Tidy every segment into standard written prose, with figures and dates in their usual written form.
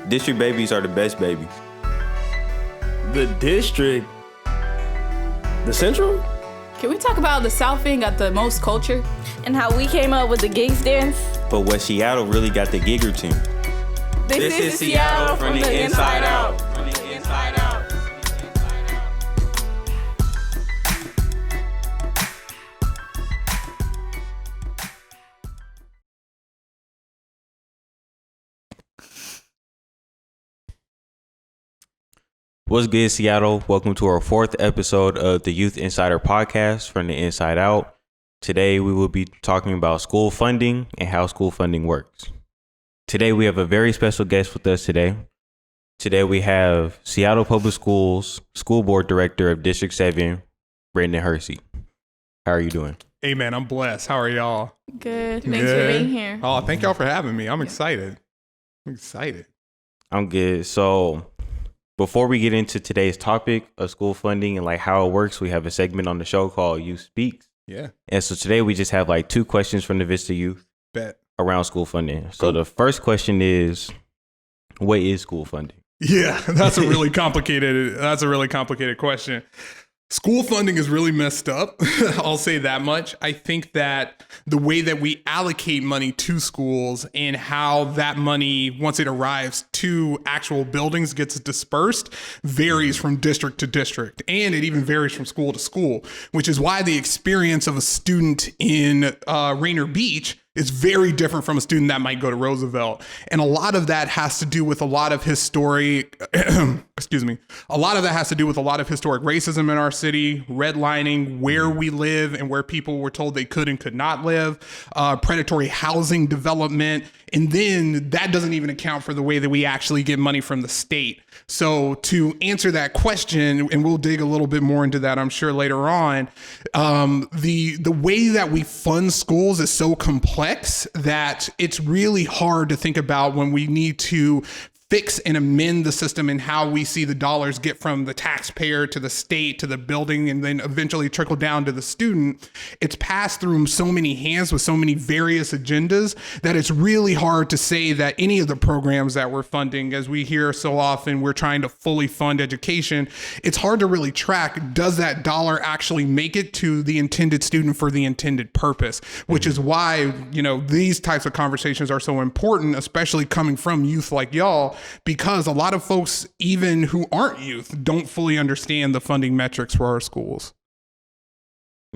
District babies are the best babies. The district? The Central? Can we talk about the South End got the most culture? And how we came up with the gigs dance? But what Seattle really got the gigger team. This is Seattle from the inside out. From the inside out. What's good, Seattle? Welcome to our fourth episode of the Youth Insider Podcast from the Inside Out. Today, we will be talking about school funding and how school funding works. Today, we have a very special guest with us today. Today, we have Seattle Public Schools School Board Director of District 7, Brendan Hersey. How are you doing? Hey, man, I'm blessed. How are y'all? Good. Thanks for being here. Oh, thank y'all for having me. I'm excited. I'm good. So before we get into today's topic of school funding and like how it works, we have a segment on the show called Youth Speaks. Yeah. And so today we just have like two questions from the Vista Youth around school funding. So the first question is, what is school funding? Yeah, that's a really complicated question. School funding is really messed up. I'll say that much. I think that the way that we allocate money to schools and how that money, once it arrives to actual buildings, gets dispersed varies from district to district. And it even varies from school to school, which is why the experience of a student in Rainier Beach is very different from a student that might go to Roosevelt. And a lot of that has to do with a lot of historic, a lot of that has to do with a lot of historic racism in our city, redlining, where we live and where people were told they could and could not live, predatory housing development. And then that doesn't even account for the way that we actually get money from the state. So to answer that question, and we'll dig a little bit more into that, I'm sure later on, the way that we fund schools is so complex that it's really hard to think about when we need to fix and amend the system and how we see the dollars get from the taxpayer to the state to the building and then eventually trickle down to the student. It's passed through so many hands with so many various agendas that it's really hard to say that any of the programs that we're funding, as we hear so often, we're trying to fully fund education. It's hard to really track, does that dollar actually make it to the intended student for the intended purpose, which is why, these types of conversations are so important, especially coming from youth like y'all, because a lot of folks, even who aren't youth, don't fully understand the funding metrics for our schools.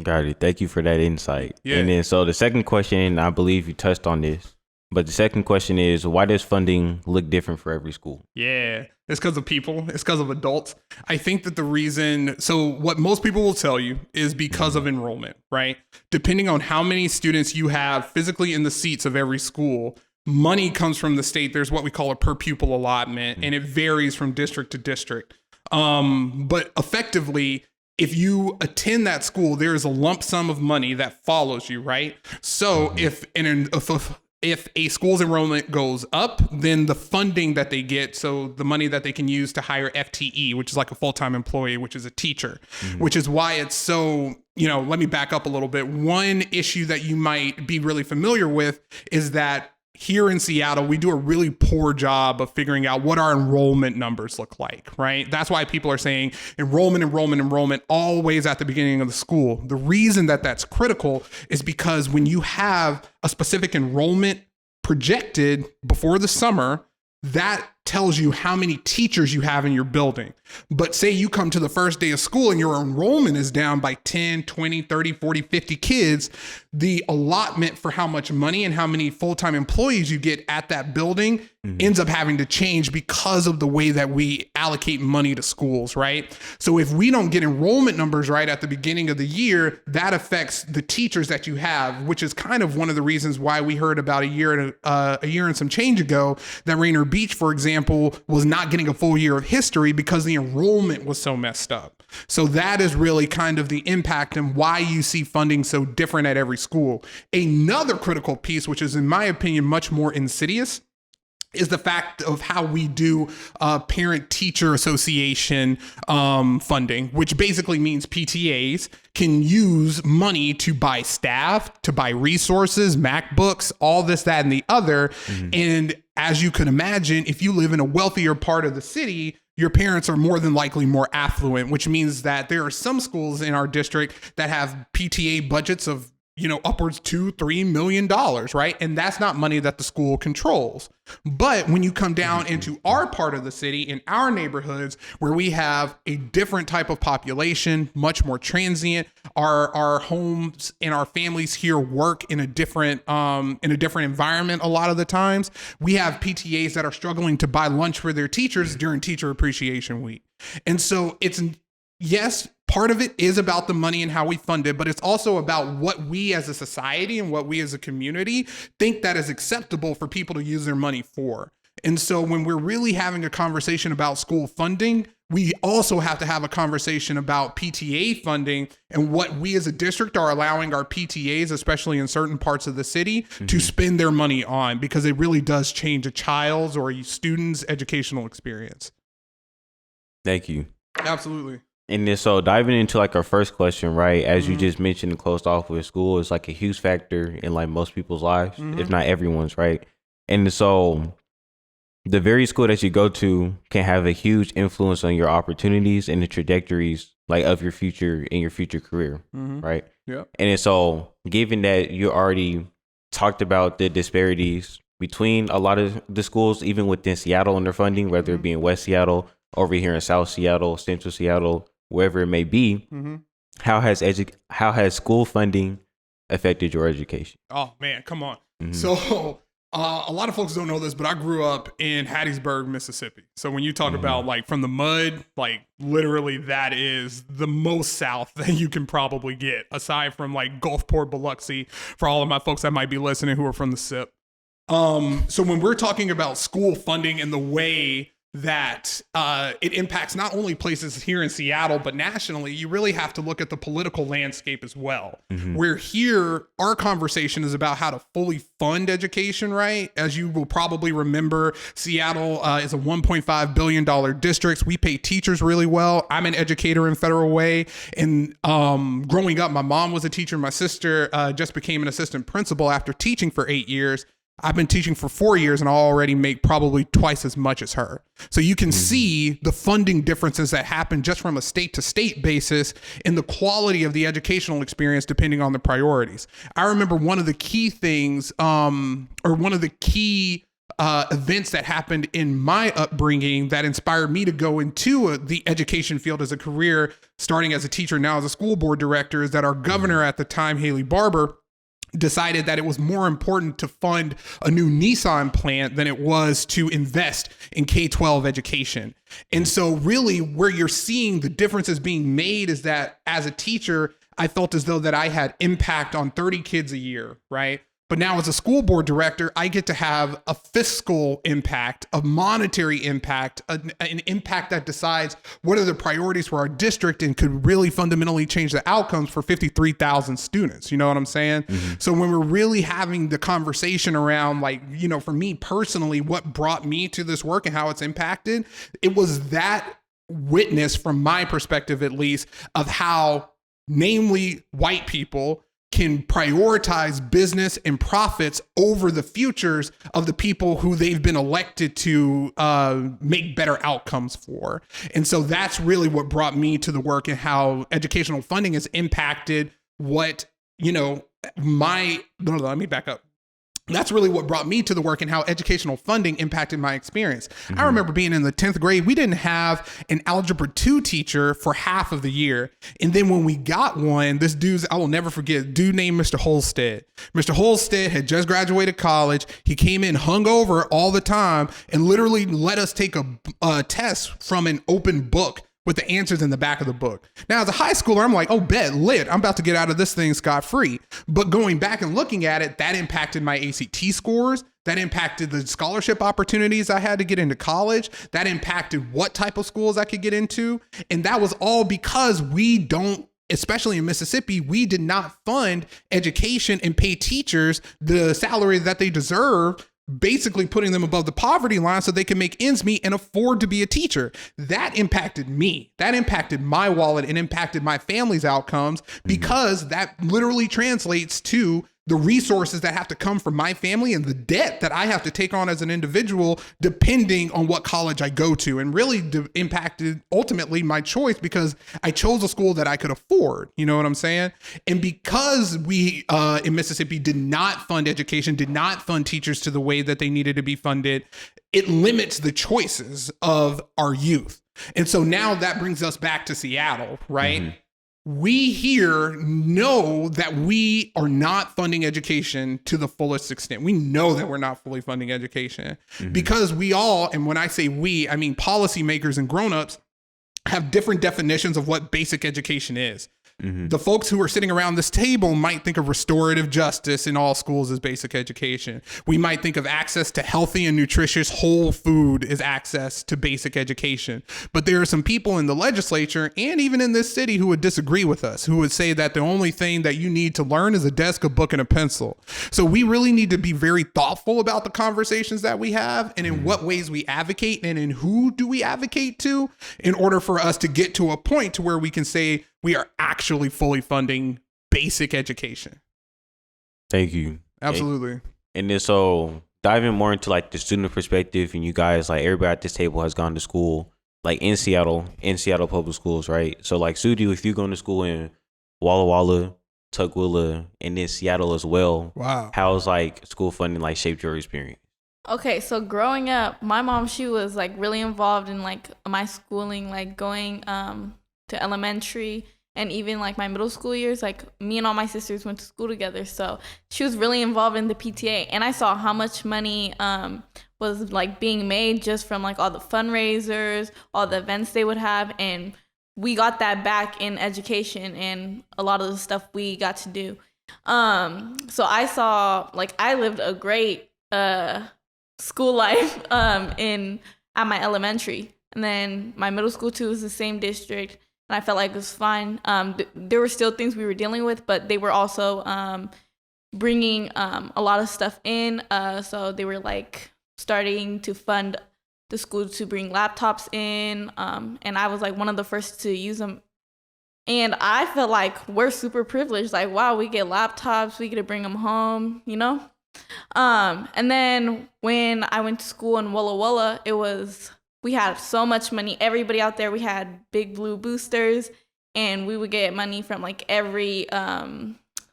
Got it. Thank you for that insight. Yeah. And then so the second question, I believe you touched on this, but the second question is, why does funding look different for every school? Yeah, it's because of people. It's because of adults. I think that the reason, so what most people will tell you is because of enrollment, right? Depending on how many students you have physically in the seats of every school, money comes from the state. There's what we call a per pupil allotment, and it varies from district to district. But effectively, if you attend that school, there is a lump sum of money that follows you, right? So if a school's enrollment goes up, then the funding that they get, so the money that they can use to hire FTE, which is like a full-time employee, which is a teacher, which is why it's so, let me back up a little bit. One issue that you might be really familiar with is that here in Seattle, we do a really poor job of figuring out what our enrollment numbers look like, right? That's why people are saying enrollment always at the beginning of the school. The reason that that's critical is because when you have a specific enrollment projected before the summer, that tells you how many teachers you have in your building. But say you come to the first day of school and your enrollment is down by 10, 20, 30, 40, 50 kids, the allotment for how much money and how many full-time employees you get at that building ends up having to change because of the way that we allocate money to schools, right? So if we don't get enrollment numbers right at the beginning of the year, that affects the teachers that you have, which is kind of one of the reasons why we heard about a year and some change ago that Rainier Beach, for example, was not getting a full year of history because the enrollment was so messed up. So that is really kind of the impact and why you see funding so different at every school. Another critical piece, which is in my opinion much more insidious, is the fact of how we do parent-teacher association funding, which basically means PTAs. can use money to buy staff, to buy resources, MacBooks, all this, that, and the other. And as you can imagine, if you live in a wealthier part of the city, your parents are more than likely more affluent, which means that there are some schools in our district that have PTA budgets of, upwards $2-3 million, right? And that's not money that the school controls. But when you come down into our part of the city, in our neighborhoods, where we have a different type of population, much more transient, our homes and our families here work in a different environment. A lot of the times, we have PTAs that are struggling to buy lunch for their teachers during Teacher Appreciation Week, and so yes, part of it is about the money and how we fund it, but it's also about what we as a society and what we as a community think that is acceptable for people to use their money for. And so when we're really having a conversation about school funding, we also have to have a conversation about PTA funding and what we as a district are allowing our PTAs, especially in certain parts of the city, to spend their money on, because it really does change a child's or a student's educational experience. Thank you. Absolutely. And then so diving into like our first question, right? As you just mentioned and closed off with, school is like a huge factor in like most people's lives, if not everyone's, right? And so the very school that you go to can have a huge influence on your opportunities and the trajectories like of your future in your future career, right? Yeah. And so given that you already talked about the disparities between a lot of the schools, even within Seattle and their funding, whether it be in West Seattle, over here in South Seattle, Central Seattle, wherever it may be, how has school funding affected your education? Oh man, come on. So a lot of folks don't know this, but I grew up in Hattiesburg, Mississippi. So when you talk about like from the mud, like literally that is the most south that you can probably get, aside from like Gulfport, Biloxi, for all of my folks that might be listening who are from the SIP. So when we're talking about school funding and the way that it impacts not only places here in Seattle, but nationally, you really have to look at the political landscape as well. Where here, our conversation is about how to fully fund education, right? As you will probably remember, Seattle is a $1.5 billion district. We pay teachers really well. I'm an educator in Federal Way. And growing up, my mom was a teacher. My sister just became an assistant principal after teaching for 8 years. I've been teaching for 4 years and I already make probably twice as much as her. So you can see the funding differences that happen just from a state to state basis in the quality of the educational experience, depending on the priorities. I remember one of the key things, or one of the key events that happened in my upbringing that inspired me to go into the education field as a career, starting as a teacher, now as a school board director, is that our governor at the time, Haley Barbour, decided that it was more important to fund a new Nissan plant than it was to invest in K-12 education. And so really where you're seeing the differences being made is that as a teacher, I felt as though that I had impact on 30 kids a year, right? But now as a school board director, I get to have a fiscal impact, a monetary impact, an impact that decides what are the priorities for our district and could really fundamentally change the outcomes for 53,000 students. You know what I'm saying? So when we're really having the conversation around, like, for me personally, what brought me to this work and how it's impacted, it was that witness from my perspective, at least, of how namely white people can prioritize business and profits over the futures of the people who they've been elected to make better outcomes for. And so that's really what brought me to the work and how educational funding has impacted what, let me back up. That's really what brought me to the work and how educational funding impacted my experience. I remember being in the 10th grade, we didn't have an Algebra 2 teacher for half of the year. And then when we got one, I will never forget, dude named Mr. Holstead. Mr. Holstead had just graduated college. He came in hungover all the time and literally let us take a test from an open book with the answers in the back of the book. Now, as a high schooler, I'm like, oh, bet, lit. I'm about to get out of this thing scot-free. But going back and looking at it, that impacted my ACT scores. That impacted the scholarship opportunities I had to get into college. That impacted what type of schools I could get into. And that was all because especially in Mississippi, we did not fund education and pay teachers the salary that they deserve basically putting them above the poverty line so they can make ends meet and afford to be a teacher. That impacted me. That impacted my wallet and impacted my family's outcomes, because that literally translates to the resources that have to come from my family and the debt that I have to take on as an individual, depending on what college I go to, and really impacted ultimately my choice, because I chose a school that I could afford. You know what I'm saying? And because we in Mississippi did not fund education, did not fund teachers to the way that they needed to be funded, it limits the choices of our youth. And so now that brings us back to Seattle, right? We here know that we are not funding education to the fullest extent. We know that we're not fully funding education because we all, and when I say we, I mean policymakers and grownups, have different definitions of what basic education is. The folks who are sitting around this table might think of restorative justice in all schools as basic education. We might think of access to healthy and nutritious whole food as access to basic education. But there are some people in the legislature and even in this city who would disagree with us, who would say that the only thing that you need to learn is a desk, a book, and a pencil. So we really need to be very thoughtful about the conversations that we have and in what ways we advocate and in who do we advocate to, in order for us to get to a point to where we can say we are actually fully funding basic education. Thank you. Absolutely. And then so diving more into like the student perspective, and you guys, like everybody at this table has gone to school like in Seattle public schools, right? So like Sudi, if you're going to school in Walla Walla, Tukwila, and then Seattle as well, wow, how's like school funding like shaped your experience? Okay, so growing up, my mom, she was like really involved in like my schooling, like going to elementary and even like my middle school years. Like me and all my sisters went to school together, so she was really involved in the PTA, and I saw how much money was like being made just from like all the fundraisers, all the events they would have, and we got that back in education and a lot of the stuff we got to do. So I saw, like, I lived a great school life at my elementary, and then my middle school too was the same district, and I felt like it was fine. There were still things we were dealing with, but they were also bringing a lot of stuff in. So they were like starting to fund the school to bring laptops in, and I was like one of the first to use them. And I felt like we're super privileged. Like, wow, we get laptops, we get to bring them home, you know? And then when I went to school in Walla Walla, we had so much money. Everybody out there, we had big blue boosters, and we would get money from like every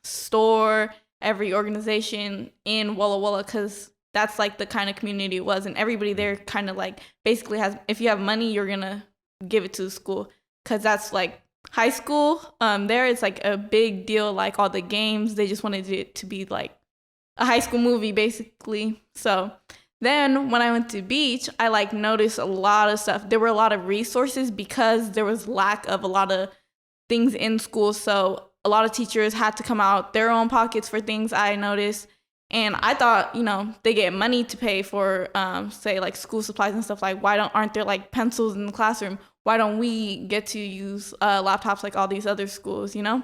store, every organization in Walla Walla, because that's like the kind of community it was. And everybody there kind of like basically has, if you have money, you're going to give it to the school, because that's like high school. There it's like a big deal, like all the games, they just wanted it to be like a high school movie basically. So then when I went to Beach, I like noticed a lot of stuff. There were a lot of resources because there was lack of a lot of things in school. So a lot of teachers had to come out their own pockets for things, I noticed. And I thought, you know, they get money to pay for, say, like school supplies and stuff. Like, aren't there like pencils in the classroom? Why don't we get to use laptops like all these other schools, you know?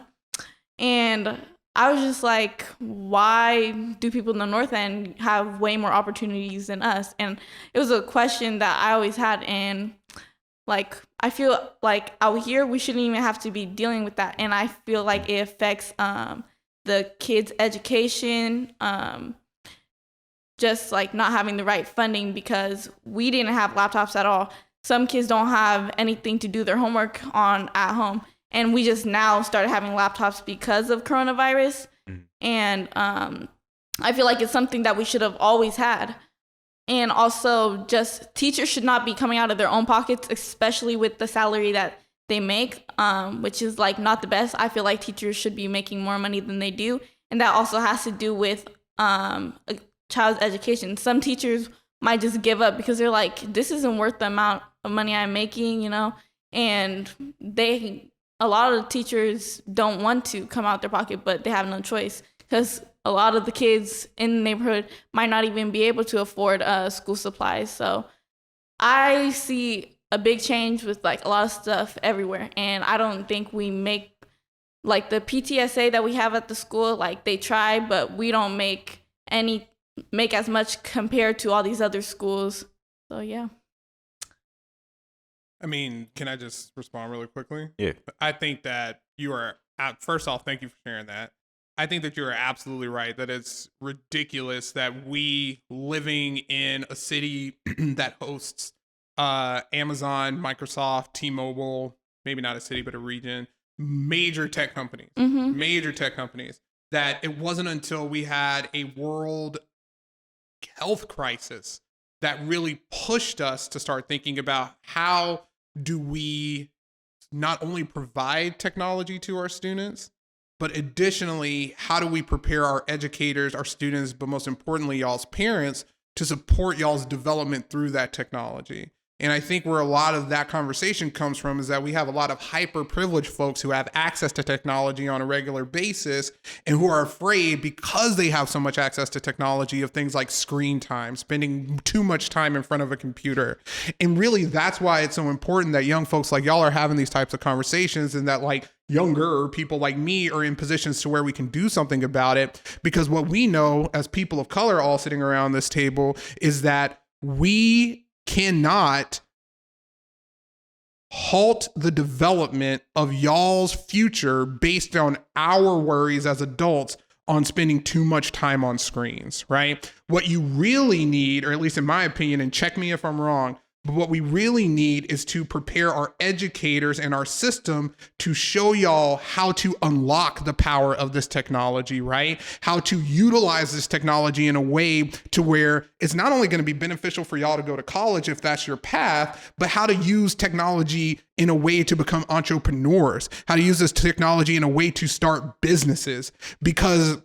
And I was just like, why do people in the North End have way more opportunities than us? And it was a question that I always had. And like, I feel like out here, we shouldn't even have to be dealing with that. And I feel like it affects the kids' education, just like not having the right funding, because we didn't have laptops at all. Some kids don't have anything to do their homework on at home. And we just now started having laptops because of coronavirus. And I feel like it's something that we should have always had. And also, just teachers should not be coming out of their own pockets, especially with the salary that they make, which is like not the best. I feel like teachers should be making more money than they do. And that also has to do with a child's education. Some teachers might just give up because they're like, this isn't worth the amount of money I'm making, you know? And a lot of teachers don't want to come out their pocket, but they have no choice, because a lot of the kids in the neighborhood might not even be able to afford school supplies. So I see a big change with like a lot of stuff everywhere. And I don't think we make like the PTSA that we have at the school, like they try, but we don't make any make as much compared to all these other schools. So yeah. I mean, can I just respond really quickly? Yeah. I think that you are, first off, thank you for sharing that. I think that you are absolutely right, that it's ridiculous that we living in a city that hosts Amazon, Microsoft, T-Mobile, maybe not a city, but a region, major tech companies, that it wasn't until we had a world health crisis that really pushed us to start thinking about how do we not only provide technology to our students, but additionally, how do we prepare our educators, our students, but most importantly, y'all's parents to support y'all's development through that technology? And I think where a lot of that conversation comes from is that we have a lot of hyper-privileged folks who have access to technology on a regular basis and who are afraid, because they have so much access to technology, of things like screen time, spending too much time in front of a computer. And really, that's why it's so important that young folks like y'all are having these types of conversations, and that like younger people like me are in positions to where we can do something about it. Because what we know as people of color all sitting around this table is that we cannot halt the development of y'all's future based on our worries as adults on spending too much time on screens, right? What you really need, or at least in my opinion, and check me if I'm wrong, but what we really need is to prepare our educators and our system to show y'all how to unlock the power of this technology, right? How to utilize this technology in a way to where it's not only going to be beneficial for y'all to go to college if that's your path, but how to use technology in a way to become entrepreneurs, how to use this technology in a way to start businesses. Because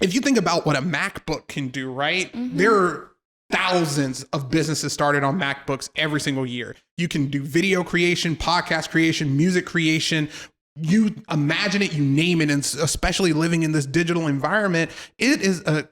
if you think about what a MacBook can do, right? There are thousands of businesses started on MacBooks every single year. You can do video creation, podcast creation, music creation. You imagine it, you name it, and especially living in this digital environment, it is a,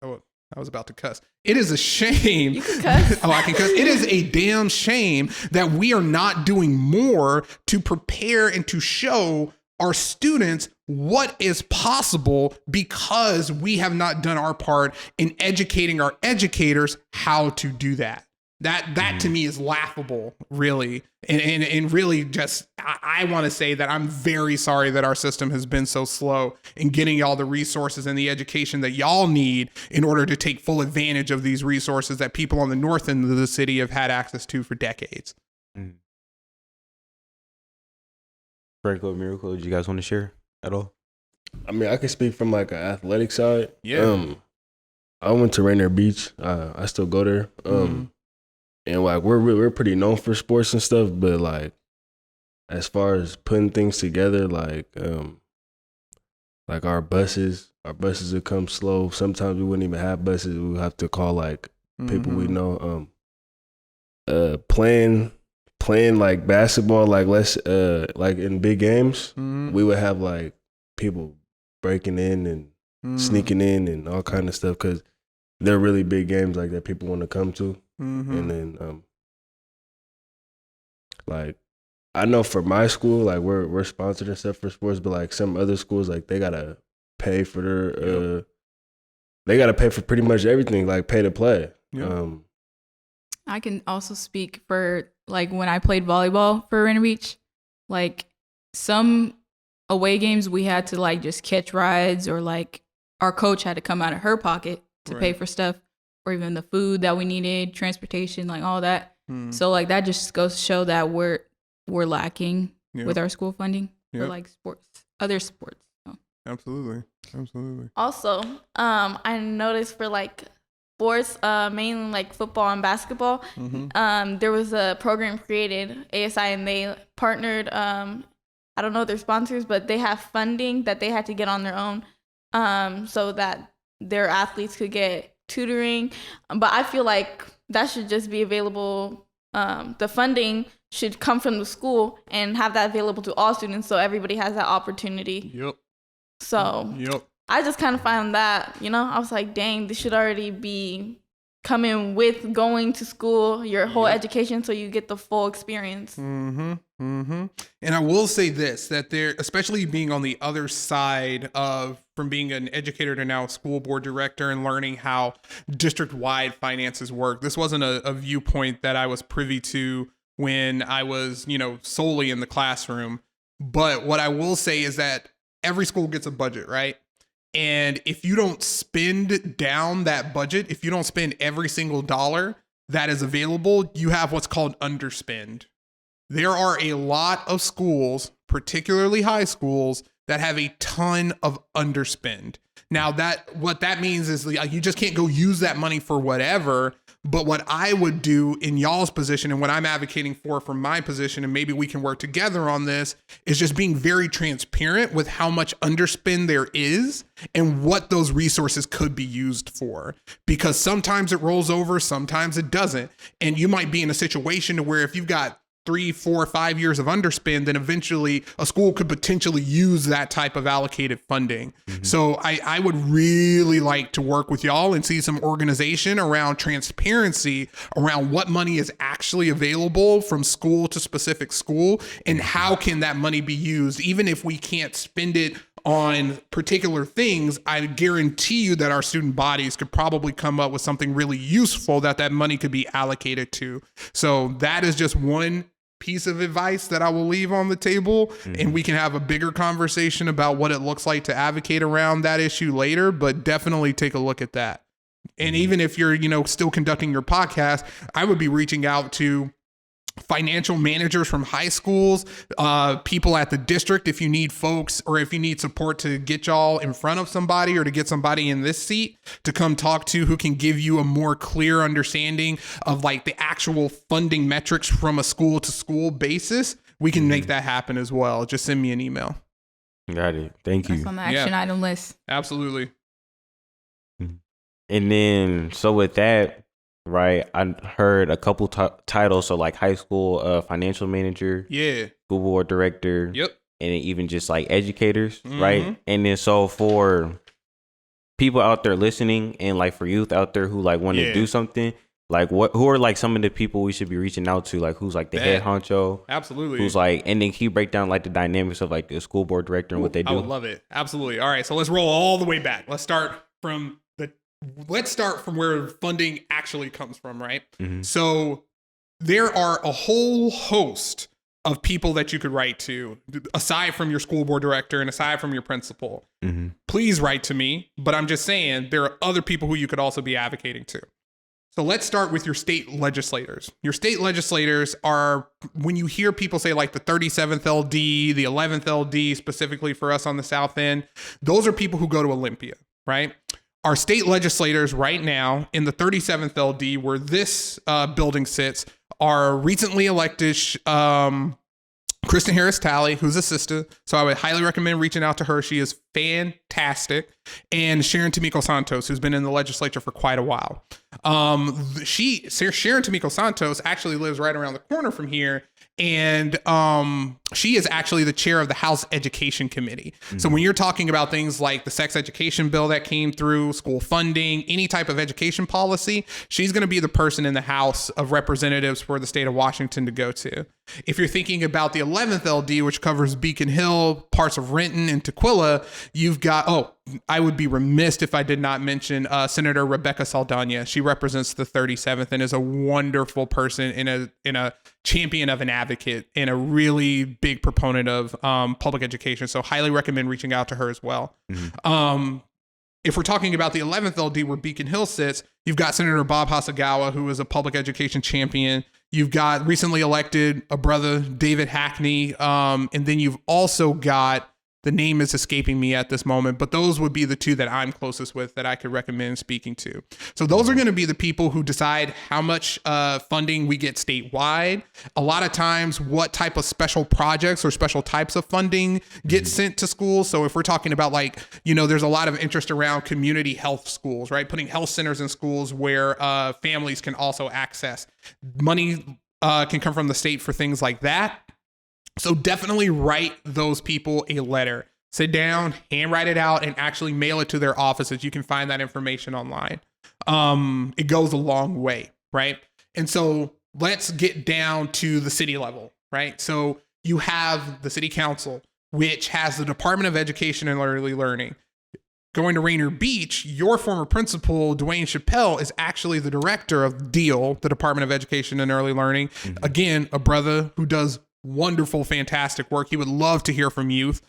I was about to cuss. It is a shame. You can cuss. Oh, I can cuss. It is a damn shame that we are not doing more to prepare and to show our students what is possible, because we have not done our part in educating our educators how to do that. That to me is laughable, really. And really just, I want to say that I'm very sorry that our system has been so slow in getting y'all the resources and the education that y'all need in order to take full advantage of these resources that people on the north end of the city have had access to for decades. Franco, Miracle, do you guys want to share at all? I mean, I can speak from like an athletic side. Yeah. I went to Rainier Beach. I still go there. And like we're pretty known for sports and stuff, but like as far as putting things together, like our buses would come slow. Sometimes we wouldn't even have buses. We would have to call like people we know. Playing like basketball, like like in big games, we would have like people breaking in and sneaking in and all kind of stuff, because they're really big games like that people want to come to. And then like I know for my school, like we're sponsored and stuff for sports, but like some other schools, like they gotta pay for their they gotta pay for pretty much everything, like pay to play. I can also speak for like when I played volleyball for Rainier Beach, like some away games we had to like just catch rides, or like our coach had to come out of her pocket to pay for stuff, or even the food that we needed, transportation, like all that. So like that just goes to show that we're lacking with our school funding for like sports, other sports. So. Absolutely. Also, I noticed for like sports, mainly like football and basketball, there was a program created, ASI, and they partnered, I don't know their sponsors, but they have funding that they had to get on their own, so that their athletes could get tutoring. But I feel like that should just be available. The funding should come from the school and have that available to all students, so everybody has that opportunity. So I just kind of found that, I was like, dang, this should already be come in with going to school, your whole education, so you get the full experience. And I will say this, that there, especially being on the other side of from being an educator to now a school board director and learning how district-wide finances work, this wasn't a viewpoint that I was privy to when I was, solely in the classroom. But what I will say is that every school gets a budget, right? And if you don't spend down that budget, if you don't spend every single dollar that is available, you have what's called underspend. There are a lot of schools, particularly high schools, that have a ton of underspend. Now, what that means is you just can't go use that money for whatever. But what I would do in y'all's position and what I'm advocating for from my position, and maybe we can work together on this, is just being very transparent with how much underspend there is and what those resources could be used for. Because sometimes it rolls over, sometimes it doesn't. And you might be in a situation where if you've got 3, 4, 5 years of underspend, then eventually a school could potentially use that type of allocated funding. So I would really like to work with y'all and see some organization around transparency around what money is actually available from school to specific school and how can that money be used. Even if we can't spend it on particular things, I guarantee you that our student bodies could probably come up with something really useful that money could be allocated to. So that is just one piece of advice that I will leave on the table, and we can have a bigger conversation about what it looks like to advocate around that issue later, but definitely take a look at that. And even if you're, still conducting your podcast, I would be reaching out to financial managers from high schools, people at the district, if you need folks or if you need support to get y'all in front of somebody or to get somebody in this seat to come talk to who can give you a more clear understanding of like the actual funding metrics from a school to school basis, we can make that happen as well. Just send me an email. Got it. Thank you. That's on the action item list. Absolutely. And then, so with that, right, I heard a couple titles, so like high school financial manager, school board director, and even just like educators, right? And then so for people out there listening and like for youth out there who like want to do something, like who are like some of the people we should be reaching out to, like who's like the head honcho, absolutely, who's like, and then can you break down like the dynamics of like the school board director and what they do? I would love it. Absolutely. All right, so let's roll all the way back. Let's start from where funding actually comes from, right? So there are a whole host of people that you could write to, aside from your school board director and aside from your principal. Please write to me, but I'm just saying there are other people who you could also be advocating to. So let's start with your state legislators. Your state legislators are, when you hear people say like the 37th LD, the 11th LD, specifically for us on the South End, those are people who go to Olympia, right? Our state legislators right now in the 37th LD, where this building sits, are recently elected Kristen Harris Talley, who's a sister. So I would highly recommend reaching out to her. She is fantastic. And Sharon Tomiko Santos, who's been in the legislature for quite a while. Sharon Tomiko Santos actually lives right around the corner from here. And she is actually the chair of the House Education Committee. So when you're talking about things like the sex education bill that came through, school funding, any type of education policy, she's going to be the person in the House of Representatives for the state of Washington to go to. If you're thinking about the 11th LD, which covers Beacon Hill, parts of Renton and Tukwila, you've got, I would be remiss if I did not mention Senator Rebecca Saldana. She represents the 37th and is a wonderful person and a champion of an advocate and a really big proponent of public education. So highly recommend reaching out to her as well. If we're talking about the 11th LD where Beacon Hill sits, you've got Senator Bob Hasagawa, who is a public education champion. You've got recently elected a brother, David Hackney. And then you've also got, the name is escaping me at this moment, but those would be the two that I'm closest with that I could recommend speaking to. So those are going to be the people who decide how much funding we get statewide. A lot of times what type of special projects or special types of funding get sent to schools. So if we're talking about like, there's a lot of interest around community health schools, right? Putting health centers in schools where families can also access. Money can come from the state for things like that. So definitely write those people a letter. Sit down, handwrite it out, and actually mail it to their offices. You can find that information online. it goes a long way, right? And so let's get down to the city level, right? So you have the city council, which has the Department of Education and Early Learning. Going to Rainier Beach, your former principal, Dwayne Chappelle, is actually the director of DEAL, the Department of Education and Early Learning. Mm-hmm. Again, a brother who does wonderful, fantastic work. He would love to hear from youth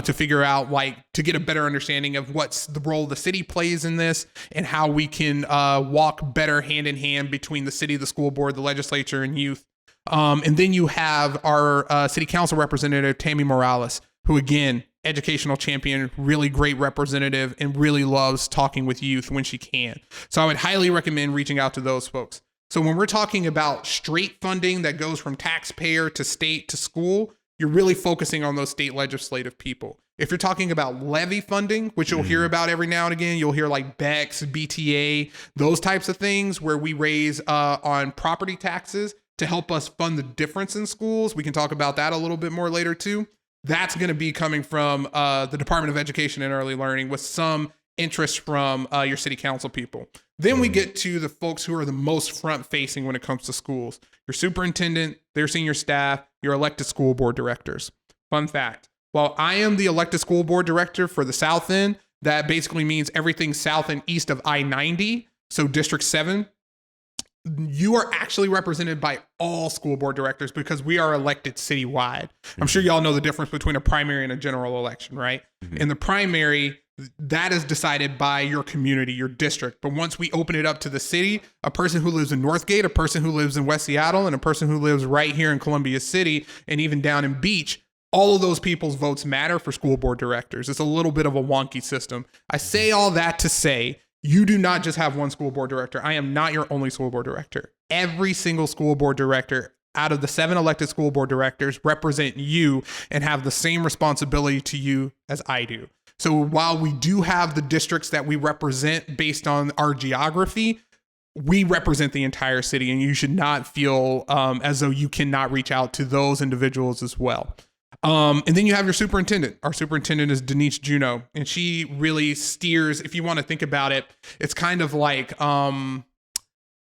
to figure out, to get a better understanding of what's the role the city plays in this and how we can walk better hand in hand between the city, the school board, the legislature, and youth. And then you have our city council representative, Tammy Morales, who, again, educational champion, really great representative, and really loves talking with youth when she can. So I would highly recommend reaching out to those folks. So when we're talking about straight funding that goes from taxpayer to state to school, you're really focusing on those state legislative people. If you're talking about levy funding, which you'll hear about every now and again, you'll hear like BEX, BTA, those types of things where we raise on property taxes to help us fund the difference in schools. We can talk about that a little bit more later too. That's going to be coming from the Department of Education and Early Learning with some interest from your city council people. Then we get to the folks who are the most front facing when it comes to schools. Your superintendent, their senior staff, your elected school board directors. Fun fact, while I am the elected school board director for the South End, that basically means everything south and east of I-90, so District 7, you are actually represented by all school board directors because we are elected citywide. I'm sure y'all know the difference between a primary and a general election, right? Mm-hmm. In the primary, that is decided by your community, your district. But once we open it up to the city, a person who lives in Northgate, a person who lives in West Seattle, and a person who lives right here in Columbia City and even down in Beach, all of those people's votes matter for school board directors. It's a little bit of a wonky system. I say all that to say, you do not just have one school board director. I am not your only school board director. Every single school board director out of the 7 elected school board directors represent you and have the same responsibility to you as I do. So while we do have the districts that we represent based on our geography, we represent the entire city, and you should not feel as though you cannot reach out to those individuals as well. And then you have your superintendent. Our superintendent is Denise Juneau, and she really steers, if you want to think about it, it's kind of like,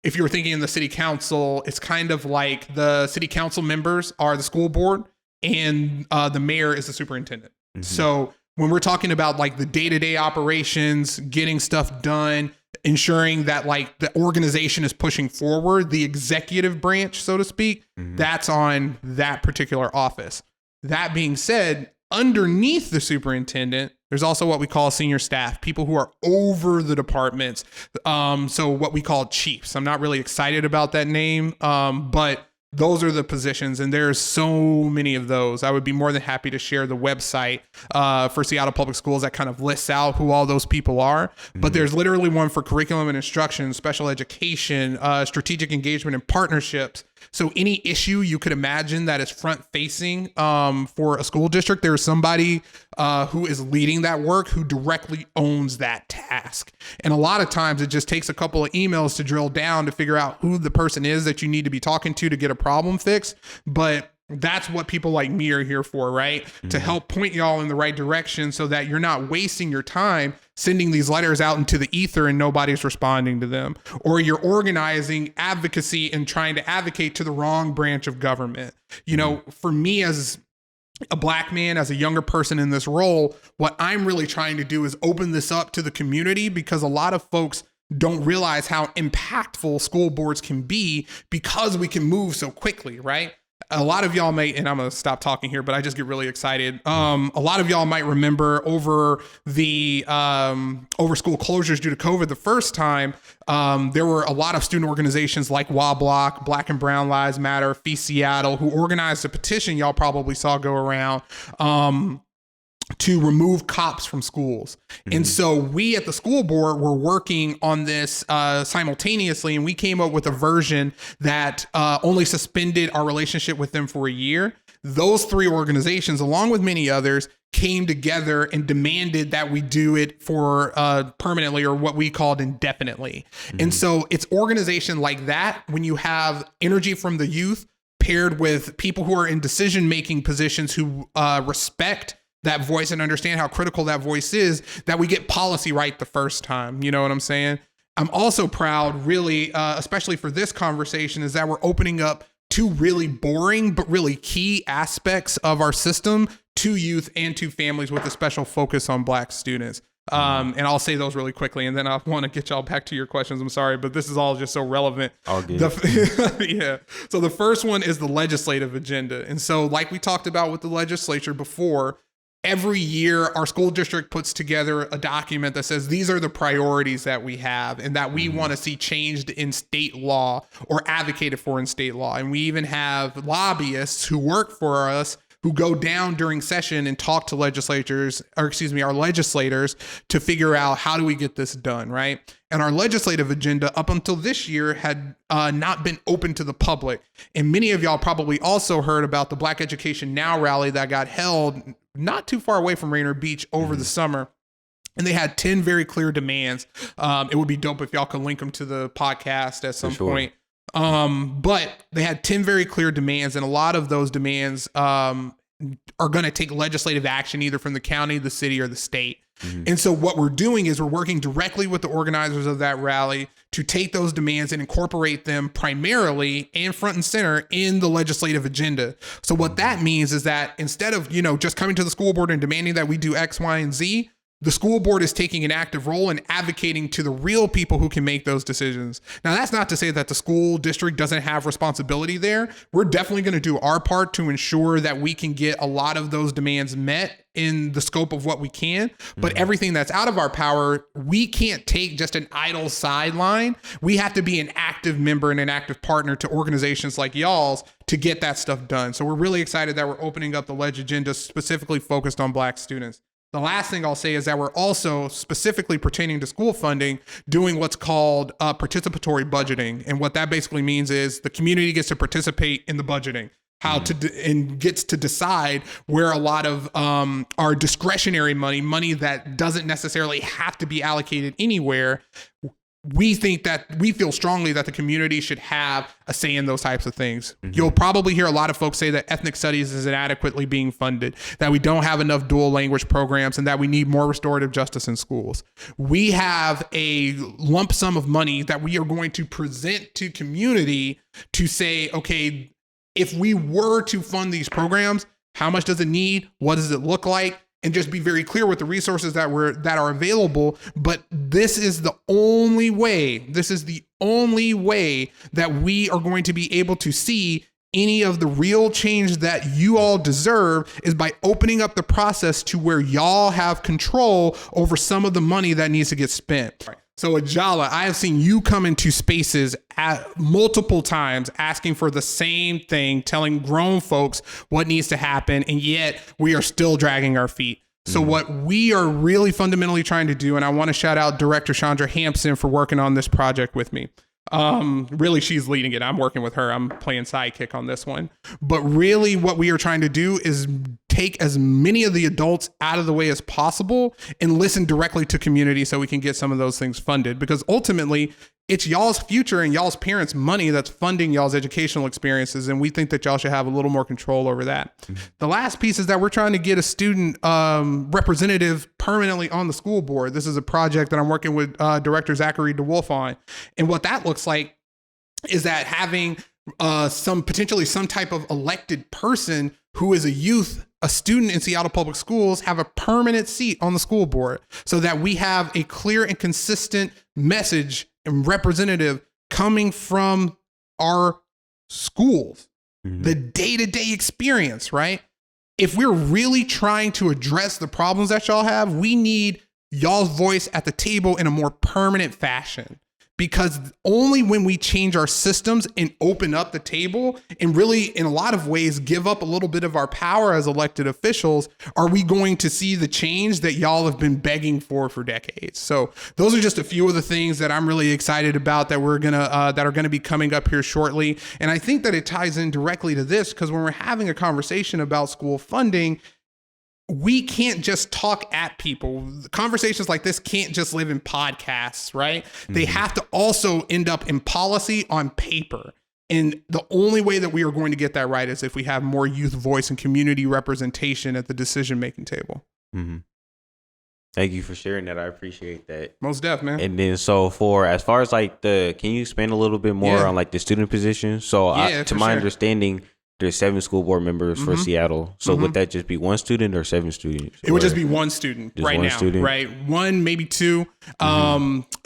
if you were thinking in the city council, it's kind of like the city council members are the school board and the mayor is the superintendent. Mm-hmm. So when we're talking about like the day-to-day operations, getting stuff done, ensuring that like the organization is pushing forward, the executive branch, so to speak, that's on that particular office. That being said, underneath the superintendent, there's also what we call senior staff, people who are over the departments. So what we call chiefs. I'm not really excited about that name, but those are the positions, and there's so many of those. I would be more than happy to share the website for Seattle Public Schools that kind of lists out who all those people are. But there's literally one for curriculum and instruction, special education, strategic engagement and partnerships. So any issue you could imagine that is front facing for a school district, there's somebody who is leading that work who directly owns that task. And a lot of times it just takes a couple of emails to drill down to figure out who the person is that you need to be talking to get a problem fixed. But that's what people like me are here for, right? To help point y'all in the right direction so that you're not wasting your time sending these letters out into the ether and nobody's responding to them, or you're organizing advocacy and trying to advocate to the wrong branch of government. You know, for me as a Black man, as a younger person in this role, what I'm really trying to do is open this up to the community, because a lot of folks don't realize how impactful school boards can be because we can move so quickly, right? A lot of y'all may, and I'm going to stop talking here, but I just get really excited. A lot of y'all might remember over the over school closures due to COVID the first time, there were a lot of student organizations like WABLOC, Black and Brown Lives Matter, Feast Seattle, who organized a petition y'all probably saw go around to remove cops from schools. And so we at the school board were working on this simultaneously, and we came up with a version that only suspended our relationship with them for a year. Those 3 organizations, along with many others, came together and demanded that we do it for permanently, or what we called indefinitely. And so it's organization like that, when you have energy from the youth paired with people who are in decision-making positions who respect that voice and understand how critical that voice is, that we get policy right the first time. You know what I'm saying? I'm also proud, really, especially for this conversation, is that we're opening up two really boring but really key aspects of our system to youth and to families with a special focus on Black students. And I'll say those really quickly, and then I want to get y'all back to your questions. I'm sorry, but this is all just so relevant. I'll get Yeah. So the first one is the legislative agenda. And so like we talked about with the legislature before, every year our school district puts together a document that says these are the priorities that we have and that we want to see changed in state law or advocated for in state law. And we even have lobbyists who work for us who go down during session and talk to our legislators to figure out how do we get this done, right? And our legislative agenda up until this year had not been open to the public. And many of y'all probably also heard about the Black Education Now rally that got held not too far away from Rainier Beach over the summer. And they had 10 very clear demands. It would be dope if y'all could link them to the podcast at some point. But they had 10 very clear demands, and a lot of those demands are going to take legislative action either from the county, the city, or the state. And so what we're doing is we're working directly with the organizers of that rally to take those demands and incorporate them primarily and front and center in the legislative agenda. So what that means is that instead of, just coming to the school board and demanding that we do X, Y, and Z, the school board is taking an active role in advocating to the real people who can make those decisions. Now, that's not to say that the school district doesn't have responsibility there. We're definitely going to do our part to ensure that we can get a lot of those demands met in the scope of what we can. But everything that's out of our power, we can't take just an idle sideline. We have to be an active member and an active partner to organizations like y'all's to get that stuff done. So we're really excited that we're opening up the Ledge agenda specifically focused on Black students. The last thing I'll say is that we're also specifically pertaining to school funding doing what's called participatory budgeting. And what that basically means is the community gets to participate in the budgeting, and gets to decide where a lot of our discretionary money that doesn't necessarily have to be allocated anywhere. We feel strongly that the community should have a say in those types of things. You'll probably hear a lot of folks say that ethnic studies is inadequately being funded, that we don't have enough dual language programs, and that we need more restorative justice in schools. We have a lump sum of money that we are going to present to community to say, okay, if we were to fund these programs, how much does it need? What does it look like? And just be very clear with the resources that are available. But this is the only way that we are going to be able to see any of the real change that you all deserve is by opening up the process to where y'all have control over some of the money that needs to get spent. So Ajala, I have seen you come into spaces multiple times asking for the same thing, telling grown folks what needs to happen, and yet we are still dragging our feet. So what we are really fundamentally trying to do, and I want to shout out Director Chandra Hampson for working on this project with me. Really, she's leading it. I'm working with her. I'm playing sidekick on this one. But really what we are trying to do is take as many of the adults out of the way as possible and listen directly to community so we can get some of those things funded, because ultimately it's y'all's future and y'all's parents' money that's funding y'all's educational experiences. And we think that y'all should have a little more control over that. The last piece is that we're trying to get a student representative permanently on the school board. This is a project that I'm working with Director Zachary DeWolf on. And what that looks like is that having potentially some type of elected person who is a student in Seattle Public Schools have a permanent seat on the school board so that we have a clear and consistent message and representative coming from our schools, the day-to-day experience, right? If we're really trying to address the problems that y'all have, we need y'all's voice at the table in a more permanent fashion. Because only when we change our systems and open up the table and really, in a lot of ways, give up a little bit of our power as elected officials, are we going to see the change that y'all have been begging for decades. So those are just a few of the things that I'm really excited about that that are gonna be coming up here shortly. And I think that it ties in directly to this, because when we're having a conversation about school funding, we can't just talk at people. Conversations like this can't just live in podcasts, right? They have to also end up in policy on paper. And the only way that we are going to get that right is if we have more youth voice and community representation at the decision-making table. Thank you for sharing that. I appreciate that. Most def, man. And then so for as far as like can you expand a little bit more on like the student position? So to my understanding, there's 7 school board members for Seattle. So would that just be 1 student or 7 students? It would just be 1 student right now, right? 1, maybe 2.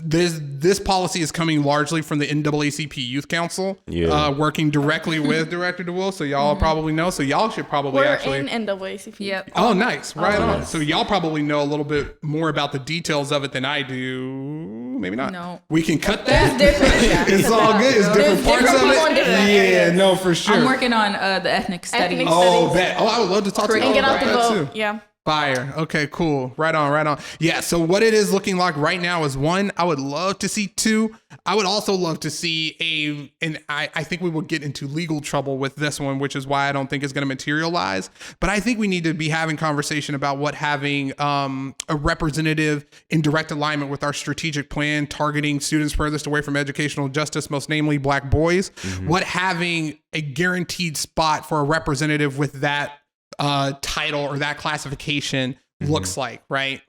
This policy is coming largely from the NAACP Youth Council, working directly with Director DeWill. So y'all probably know. So y'all should probably We're in NAACP. Yep. Oh, nice. Right on. So y'all probably know a little bit more about the details of it than I do. Maybe not. No. We can cut that. It's all good. It's different parts of it. Yeah, no, for sure. I'm working on the ethnic studies. Oh, bet. Oh, I would love to talk to you And get about out the that vote. too. Yeah. Fire. Okay, cool. Right on. Yeah, so what it is looking like right now is 1, I would love to see 2. I would also love to see and I think we will get into legal trouble with this one, which is why I don't think it's going to materialize. But I think we need to be having conversation about what having a representative in direct alignment with our strategic plan targeting students furthest away from educational justice, most namely Black boys, what having a guaranteed spot for a representative with that title or that classification looks like, right?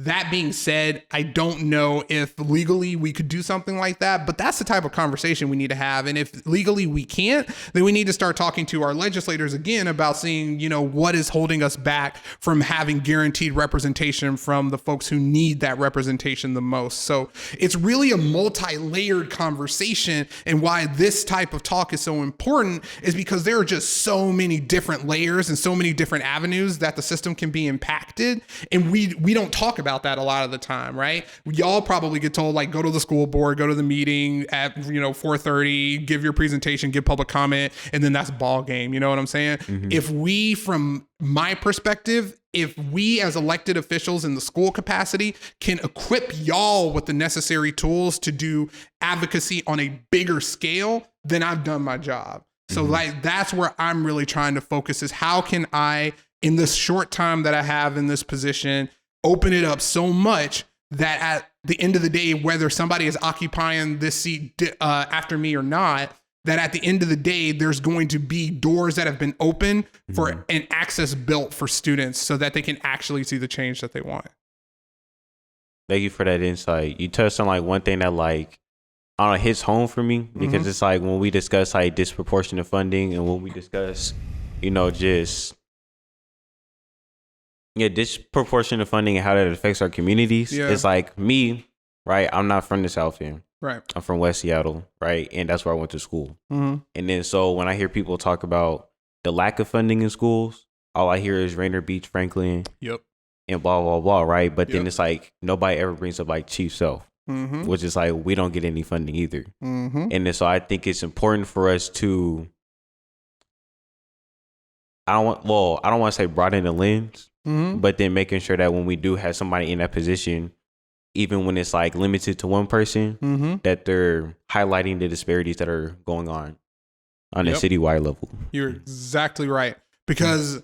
That being said, I don't know if legally we could do something like that, but that's the type of conversation we need to have. And if legally we can't, then we need to start talking to our legislators again about seeing, what is holding us back from having guaranteed representation from the folks who need that representation the most. So it's really a multi-layered conversation, and why this type of talk is so important is because there are just so many different layers and so many different avenues that the system can be impacted. And we don't talk about that a lot of the time, right? Y'all probably get told, like, go to the school board, go to the meeting at 4:30, give your presentation, give public comment, and then that's ball game. You know what I'm saying? If we, from my perspective, if we as elected officials in the school capacity can equip y'all with the necessary tools to do advocacy on a bigger scale, then I've done my job. So that's where I'm really trying to focus, is how can I, in this short time that I have in this position, open it up so much that at the end of the day, whether somebody is occupying this seat after me or not, that at the end of the day, there's going to be doors that have been open for an access built for students so that they can actually see the change that they want. Thank you for that insight. You touched on like one thing that like, I don't know, hits home for me, because it's like when we discuss like disproportionate funding, and when we discuss, disproportionate funding and how that affects our communities. It's like me, right? I'm not from the South End. Right. I'm from West Seattle, right? And that's where I went to school. And then so when I hear people talk about the lack of funding in schools, all I hear is Rainier Beach, Franklin, and blah, blah, blah, right? But then it's like nobody ever brings up like Chief Sealth, which is like we don't get any funding either. And then so I think it's important for us to, I don't want to say broaden the lens, but then making sure that when we do have somebody in that position, even when it's like limited to one person, that they're highlighting the disparities that are going on a citywide level. You're exactly right. Because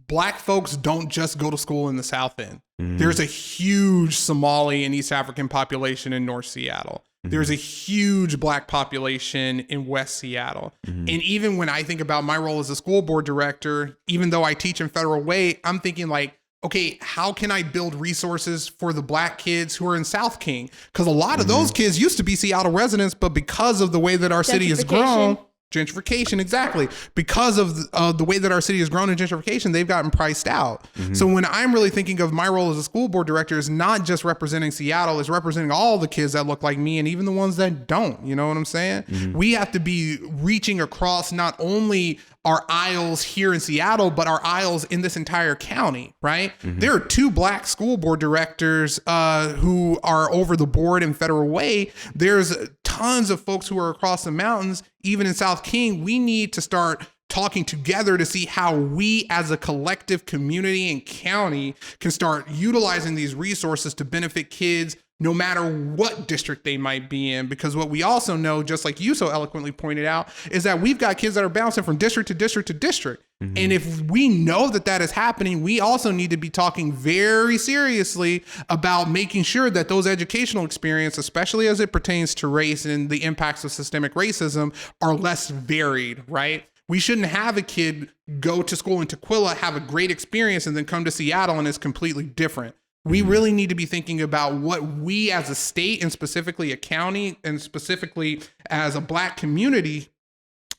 Black folks don't just go to school in the South End. There's a huge Somali and East African population in North Seattle. There's a huge Black population in West Seattle. And even when I think about my role as a school board director, even though I teach in Federal Way, I'm thinking like, okay, how can I build resources for the Black kids who are in South King? Because a lot of those kids used to be Seattle residents, but because of the way that our city has grown, gentrification, exactly. Because of the way that our city has grown in gentrification, they've gotten priced out. So when I'm really thinking of my role as a school board director, is not just representing Seattle, it's representing all the kids that look like me and even the ones that don't. You know what I'm saying? We have to be reaching across not only our aisles here in Seattle, but our aisles in this entire county, right? There are 2 Black school board directors who are over the board in Federal Way. There's tons of folks who are across the mountains, even in South King. We need to start talking together to see how we as a collective community and county can start utilizing these resources to benefit kids no matter what district they might be in. Because what we also know, just like you so eloquently pointed out, is that we've got kids that are bouncing from district to district to district. And if we know that that is happening, we also need to be talking very seriously about making sure that those educational experiences, especially as it pertains to race and the impacts of systemic racism, are less varied, right? We shouldn't have a kid go to school in Tukwila, have a great experience, and then come to Seattle and it's completely different. We really need to be thinking about what we as a state and specifically a county and specifically as a Black community,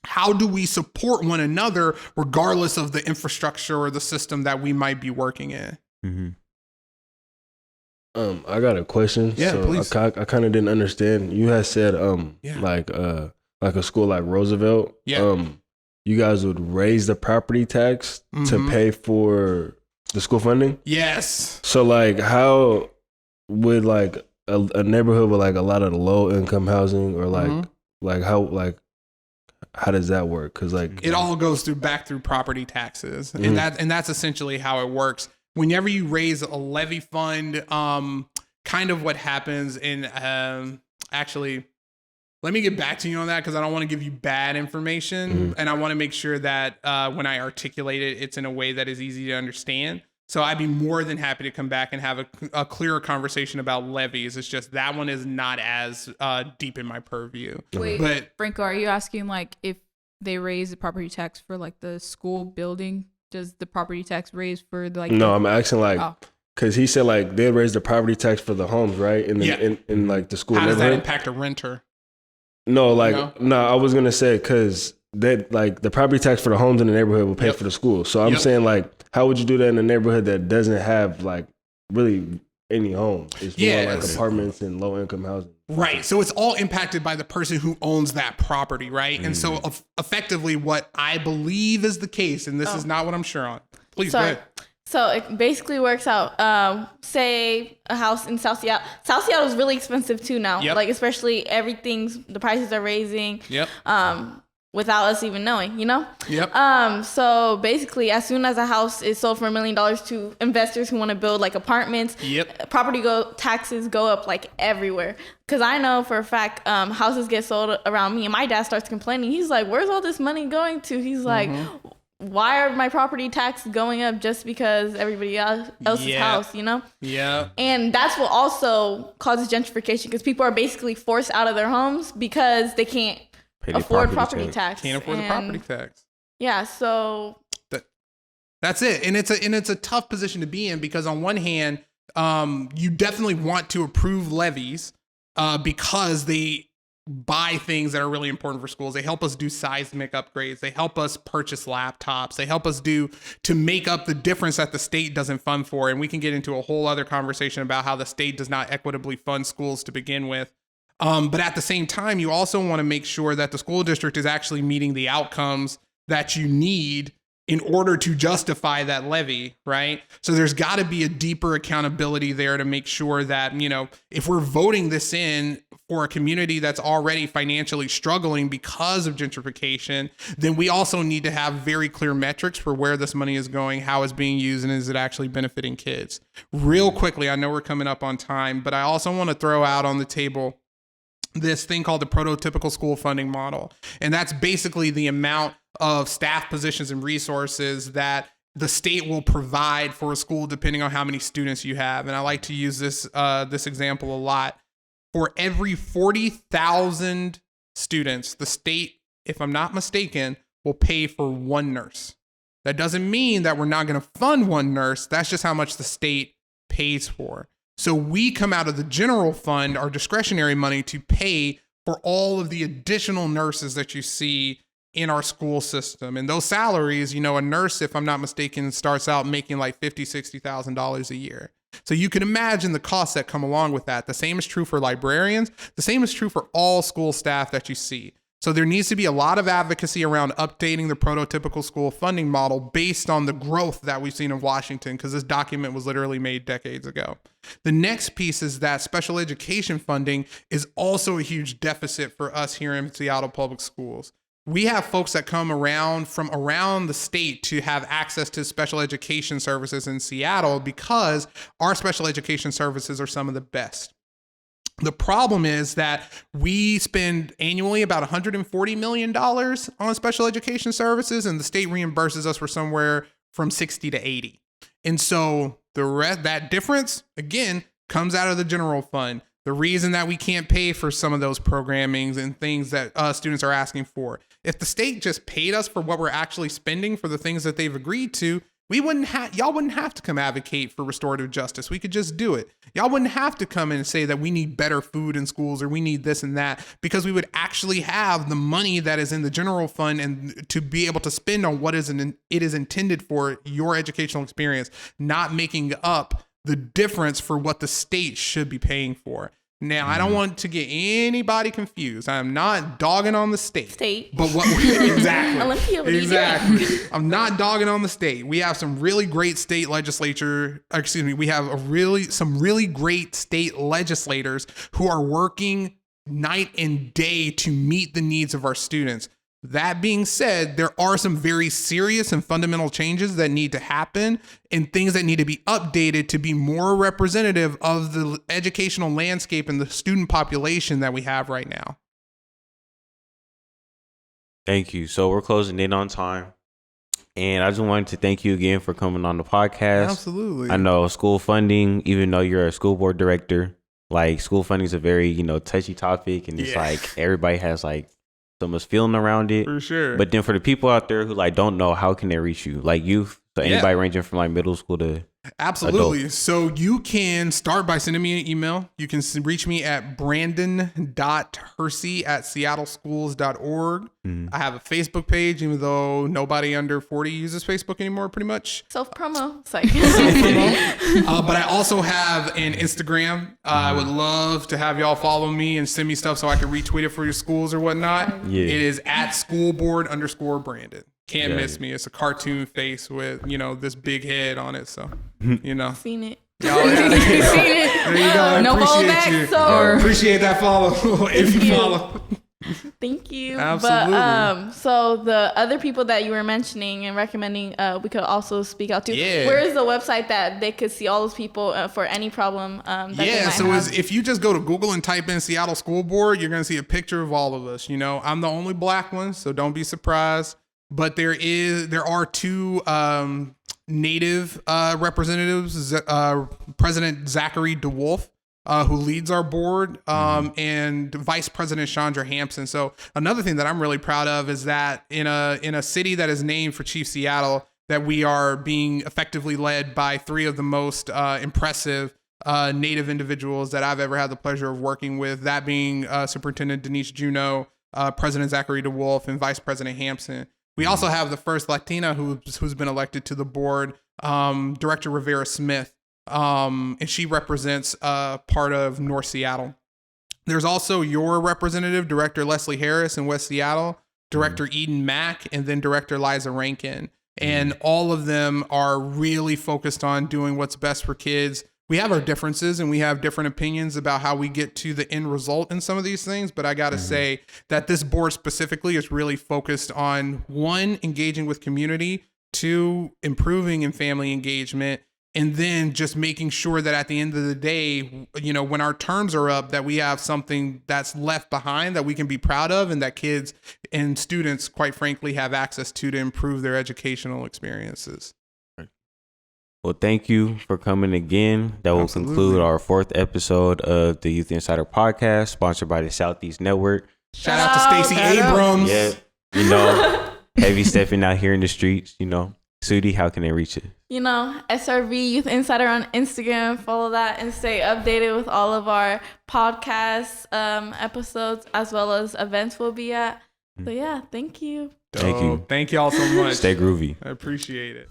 how do we support one another regardless of the infrastructure or the system that we might be working in? Mm-hmm. I got a question. Yeah, so please. I kind of didn't understand. You had said like a school like Roosevelt. Yeah. You guys would raise the property tax to pay for the school funding. Yes. So like, how would like a neighborhood with like a lot of low income housing or like how does that work? Because like it all goes back through property taxes, and that's essentially how it works. Whenever you raise a levy fund, kind of what happens in actually, let me get back to you on that because I don't want to give you bad information, and I want to make sure that when I articulate it, it's in a way that is easy to understand. So I'd be more than happy to come back and have a clearer conversation about levies. It's just that one is not as deep in my purview. Wait, but Franco, are you asking like if they raise the property tax for like the school building, does the property tax raise for like? No, I'm asking like because he said like they'd raise the property tax for the homes, right? In like the school how does that neighborhood. impact a renter? No, like no, I was gonna say because that like the property tax for the homes in the neighborhood will pay for the school. So I'm saying like, how would you do that in a neighborhood that doesn't have like really any homes? It's more like apartments and low income housing. Right. So it's all impacted by the person who owns that property, right? And so effectively what I believe is the case, and this is not what I'm sure on. Please go ahead. So it basically works out. Say a house in South Seattle. South Seattle is really expensive too now. Yep. Like especially the prices are raising. Yep. Without us even knowing, you know? Yep. So basically, as soon as a house is sold for $1 million to investors who want to build like apartments, property taxes go up like everywhere. Because I know for a fact, houses get sold around me, and my dad starts complaining. He's like, "Where's all this money going to?" He's like, "Why are my property taxes going up just because everybody else's house, you know?" Yeah. And that's what also causes gentrification because people are basically forced out of their homes because they can't afford property tax. Can't afford the property tax. Yeah, so that's it. And it's a tough position to be in because on one hand, you definitely want to approve levies because they buy things that are really important for schools. They help us do seismic upgrades. They help us purchase laptops. They help us to make up the difference that the state doesn't fund for. And we can get into a whole other conversation about how the state does not equitably fund schools to begin with. But at the same time, you also want to make sure that the school district is actually meeting the outcomes that you need in order to justify that levy, right? So there's got to be a deeper accountability there to make sure that, you know, if we're voting this in for a community that's already financially struggling because of gentrification, then we also need to have very clear metrics for where this money is going, how it's being used, and is it actually benefiting kids? Real quickly, I know we're coming up on time, but I also want to throw out on the table this thing called the prototypical school funding model. And that's basically the amount of staff positions and resources that the state will provide for a school depending on how many students you have. And I like to use this example a lot. For every 40,000 students, the state, if I'm not mistaken, will pay for one nurse. That doesn't mean that we're not going to fund one nurse. That's just how much the state pays for. So we come out of the general fund, our discretionary money, to pay for all of the additional nurses that you see in our school system. And those salaries, you know, a nurse, if I'm not mistaken, starts out making like $50,000, $60,000 a year. So you can imagine the costs that come along with that. The same is true for librarians. The same is true for all school staff that you see. So there needs to be a lot of advocacy around updating the prototypical school funding model based on the growth that we've seen in Washington, because this document was literally made decades ago. The next piece is that special education funding is also a huge deficit for us here in Seattle Public Schools. We have folks that come around from around the state to have access to special education services in Seattle because our special education services are some of the best. The problem is that we spend annually about $140 million on special education services, and the state reimburses us for somewhere from 60 to 80. And so that difference, again, comes out of the general fund. The reason that we can't pay for some of those programmings and things that students are asking for. If the state just paid us for what we're actually spending for the things that they've agreed to, y'all wouldn't have to come advocate for restorative justice. We could just do it. Y'all wouldn't have to come in and say that we need better food in schools or we need this and that, because we would actually have the money that is in the general fund and to be able to spend on what it is intended for, your educational experience, not making up the difference for what the state should be paying for. Now, I don't want to get anybody confused. I'm not dogging on the state. But what we exactly. Olympia, what exactly. I'm not dogging on the state. We have some really great state legislature. Excuse me. We have some really great state legislators who are working night and day to meet the needs of our students. That being said, there are some very serious and fundamental changes that need to happen and things that need to be updated to be more representative of the educational landscape and the student population that we have right now. Thank you. So we're closing in on time. And I just wanted to thank you again for coming on the podcast. Absolutely. I know school funding, even though you're a school board director, like school funding is a very, touchy topic. And it's like everybody has like so much feeling around it. For sure. But then for the people out there who like don't know, how can they reach you? Like youth, so anybody ranging from like middle school to Absolutely. adult. So you can start by sending me an email. You can reach me at brandon.hersey@seattleschools.org. I have a Facebook page, even though nobody under 40 uses Facebook anymore, pretty much. Self-promo. It's like But I also have an Instagram. I would love to have y'all follow me and send me stuff so I can retweet it for your schools or whatnot. Yeah. It is at schoolboard_Brandon. Can't miss me. It's a cartoon face with, this big head on it. So, Seen it. Y'all, there you go. I No appreciate fallback, you. so- Appreciate that follow if you follow. Thank you. Absolutely. But so the other people that you were mentioning and recommending, we could also speak out to. Yeah. Where is the website that they could see all those people for any problem? That they might So have? if you just go to Google and type in Seattle School Board, you're going to see a picture of all of us. I'm the only black one, so don't be surprised. But there are two Native representatives, President Zachary DeWolf, who leads our board, and Vice President Chandra Hampson. So another thing that I'm really proud of is that in a city that is named for Chief Seattle, that we are being effectively led by three of the most impressive Native individuals that I've ever had the pleasure of working with, that being Superintendent Denise Juneau, President Zachary DeWolf, and Vice President Hampson. We also have the first Latina who's been elected to the board, Director Rivera Smith, and she represents part of North Seattle. There's also your representative, Director Leslie Harris in West Seattle, Director Eden Mack, and then Director Liza Rankin. And all of them are really focused on doing what's best for kids. We have our differences and we have different opinions about how we get to the end result in some of these things. But I got to say that this board specifically is really focused on, one, engaging with community, two, improving in family engagement, and then just making sure that at the end of the day, when our terms are up, that we have something that's left behind that we can be proud of and that kids and students, quite frankly, have access to improve their educational experiences. Well, thank you for coming again. That will conclude our 4th episode of the Youth Insider Podcast, sponsored by the Southeast Network. Shout out to Stacey Abrams. Yeah, heavy stepping out here in the streets. Sudi, how can they reach it? SRV Youth Insider on Instagram. Follow that and stay updated with all of our podcast episodes as well as events we'll be at. So yeah, thank you. Thank you. Thank y'all so much. Stay groovy. I appreciate it.